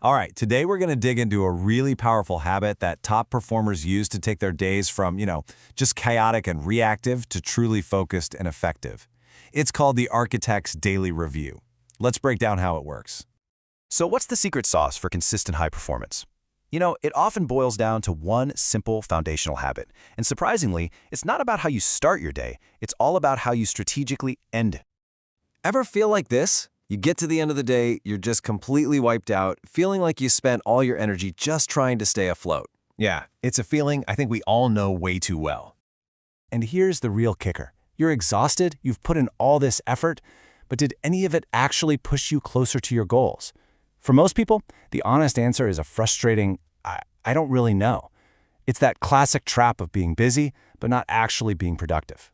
All right, today we're going to dig into a really powerful habit that top performers use to take their days from, just chaotic and reactive to truly focused and effective. It's called the Architect's Daily Review. Let's break down how it works. So what's the secret sauce for consistent high performance? It often boils down to one simple foundational habit. And surprisingly, it's not about how you start your day, it's all about how you strategically end it. Ever feel like this? You get to the end of the day, you're just completely wiped out, feeling like you spent all your energy just trying to stay afloat. Yeah, it's a feeling I think we all know way too well. And here's the real kicker. You're exhausted, you've put in all this effort, but did any of it actually push you closer to your goals? For most people, the honest answer is a frustrating, I don't really know. It's that classic trap of being busy, but not actually being productive.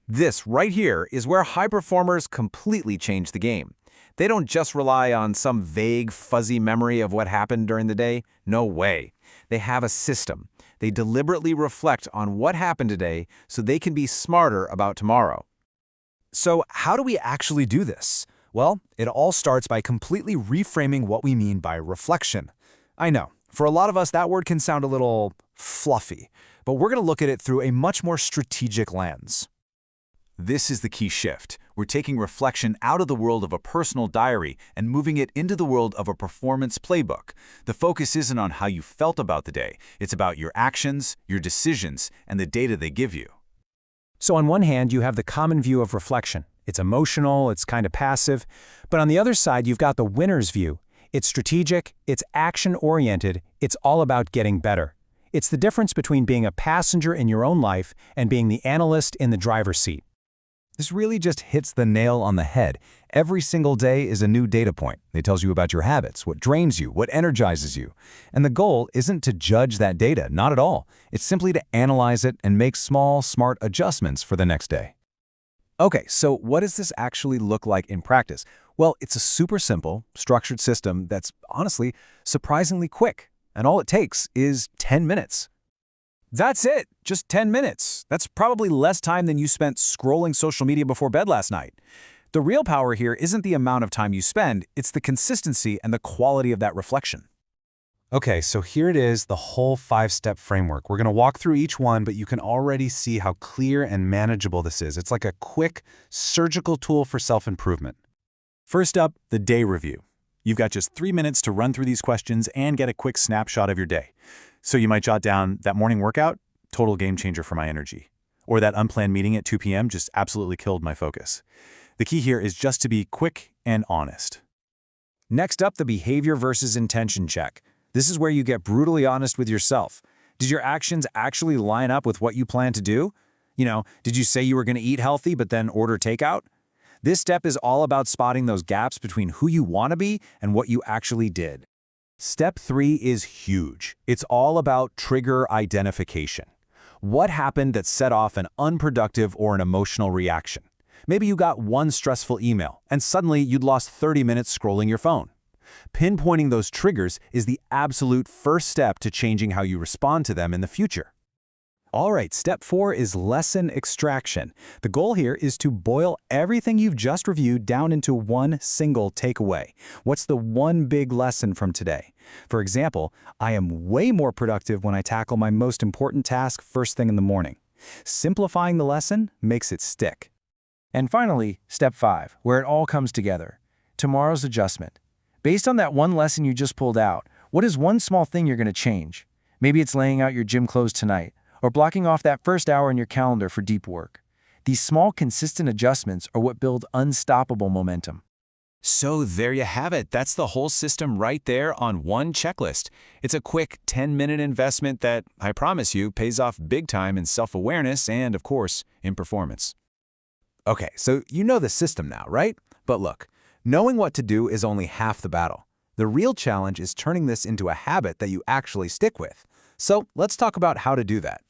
This right here is where high performers completely change the game. They don't just rely on some vague, fuzzy memory of what happened during the day. No way. They have a system. They deliberately reflect on what happened today so they can be smarter about tomorrow. So how do we actually do this? Well, it all starts by completely reframing what we mean by reflection. I know, for a lot of us that word can sound a little fluffy, but we're going to look at it through a much more strategic lens. This is the key shift. We're taking reflection out of the world of a personal diary and moving it into the world of a performance playbook. The focus isn't on how you felt about the day. It's about your actions, your decisions, and the data they give you. So on one hand, you have the common view of reflection. It's emotional, it's kind of passive. But on the other side, you've got the winner's view. It's strategic, it's action-oriented, it's all about getting better. It's the difference between being a passenger in your own life and being the analyst in the driver's seat. This really just hits the nail on the head. Every single day is a new data point. It tells you about your habits, what drains you, what energizes you. And the goal isn't to judge that data, not at all. It's simply to analyze it and make small, smart adjustments for the next day. Okay, so what does this actually look like in practice? Well, it's a super simple, structured system that's honestly surprisingly quick. And all it takes is 10 minutes. That's it, just 10 minutes. That's probably less time than you spent scrolling social media before bed last night. The real power here isn't the amount of time you spend, it's the consistency and the quality of that reflection. Okay, so here it is, the whole 5-step framework. We're going to walk through each one, but you can already see how clear and manageable this is. It's like a quick, surgical tool for self-improvement. First up, the day review. You've got just 3 minutes to run through these questions and get a quick snapshot of your day. So you might jot down that morning workout, total game changer for my energy. Or that unplanned meeting at 2 p.m. just absolutely killed my focus. The key here is just to be quick and honest. Next up, the behavior versus intention check. This is where you get brutally honest with yourself. Did your actions actually line up with what you plan to do? Did you say you were going to eat healthy but then order takeout? This step is all about spotting those gaps between who you want to be and what you actually did. Step 3 is huge. It's all about trigger identification. What happened that set off an unproductive or an emotional reaction? Maybe you got one stressful email, and suddenly you'd lost 30 minutes scrolling your phone. Pinpointing those triggers is the absolute first step to changing how you respond to them in the future. All right, step 4 is lesson extraction. The goal here is to boil everything you've just reviewed down into one single takeaway. What's the one big lesson from today? For example, I am way more productive when I tackle my most important task first thing in the morning. Simplifying the lesson makes it stick. And finally, step 5, where it all comes together. Tomorrow's adjustment. Based on that one lesson you just pulled out, what is one small thing you're going to change? Maybe it's laying out your gym clothes tonight, or blocking off that first hour in your calendar for deep work. These small, consistent adjustments are what build unstoppable momentum. So there you have it. That's the whole system right there on one checklist. It's a quick 10-minute investment that, I promise you, pays off big time in self-awareness and, of course, in performance. Okay, so you know the system now, right? But look, knowing what to do is only half the battle. The real challenge is turning this into a habit that you actually stick with. So let's talk about how to do that.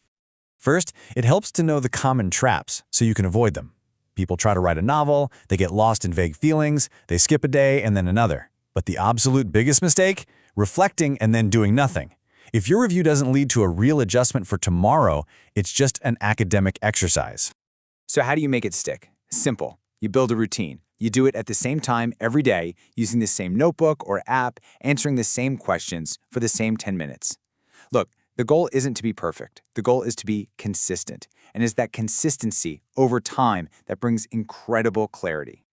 First, it helps to know the common traps so you can avoid them. People try to write a novel, they get lost in vague feelings, they skip a day and then another. But the absolute biggest mistake? Reflecting and then doing nothing. If your review doesn't lead to a real adjustment for tomorrow, it's just an academic exercise. So how do you make it stick? Simple. You build a routine. You do it at the same time every day, using the same notebook or app, answering the same questions for the same 10 minutes. Look, the goal isn't to be perfect. The goal is to be consistent. And it's that consistency over time that brings incredible clarity.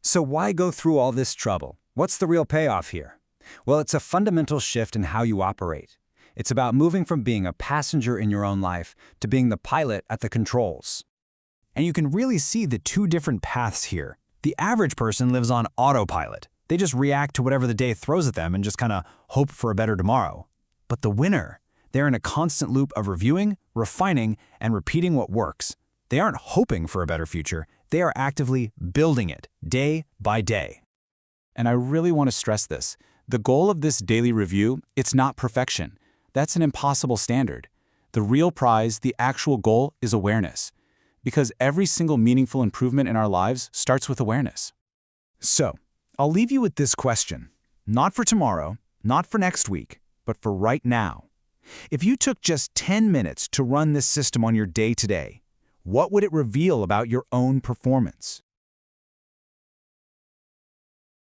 So why go through all this trouble? What's the real payoff here? Well, it's a fundamental shift in how you operate. It's about moving from being a passenger in your own life to being the pilot at the controls. And you can really see the two different paths here. The average person lives on autopilot. They just react to whatever the day throws at them and just kind of hope for a better tomorrow. But the winner, they're in a constant loop of reviewing, refining, and repeating what works. They aren't hoping for a better future. They are actively building it day by day. And I really want to stress this. The goal of this daily review, it's not perfection. That's an impossible standard. The real prize, the actual goal, is awareness. Because every single meaningful improvement in our lives starts with awareness. So, I'll leave you with this question. Not for tomorrow, not for next week, but for right now. If you took just 10 minutes to run this system on your day today, what would it reveal about your own performance?